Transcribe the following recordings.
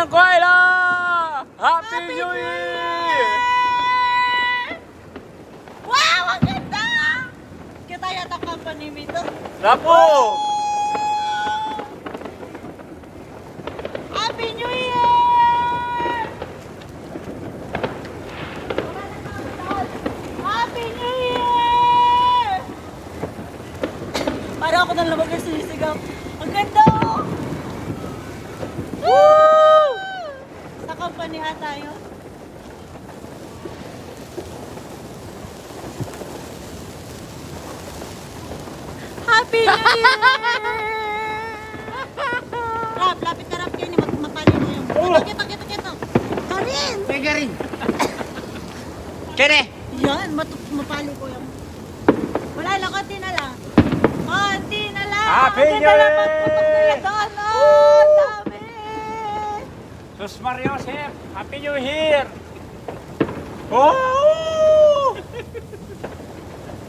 Kuwaila! Happy New Year! Wow, ang ganda! Kita yata company mo ito. Lapo! Happy New Year! Happy New Year! Parang ako nang lumag yung sinisigaw. Ang ganda oh! Woo! Sa company ata yun. Happy New Year! Rap, lapit ka rap kayo. Mapali mo yung... Kita. Karin! Mega rin. Kere. Yan, mapali ko yung... Wala lang, konti na lang. Konti na lang! Happy Konti New na lang, Year! magputok na yan doon. Oh, dami! Sus Mariosep! Happy New Year! Oh!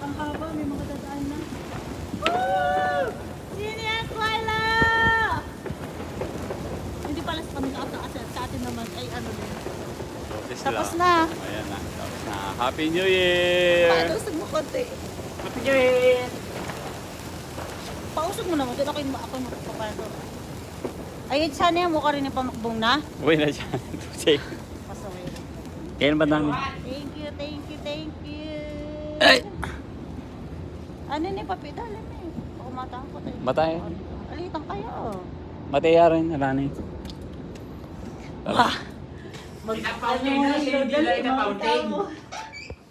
Ang haba, may mga dadaan na. Woo! Sino yan, Kuala? Hindi pala sa kami sa atin naman ay ano din. Tapos na. Ayan na. Tapos na. Happy New Year! Pausog mo konti. Happy New Year! Pausog mo naman. Doon ako magpapalo. Ay, sana yung mukha rin yung pamakbong na. Uwi na siya. Say. Pasaway. Kailan ba namin? Thank you. Ay! Ano ni papi? Dali na eh. Pakumataan ko tayo. Matay. Alitan kayo. Mataya rin. Alani. Wah! Mag-ano mo na sila dali. Mga tao.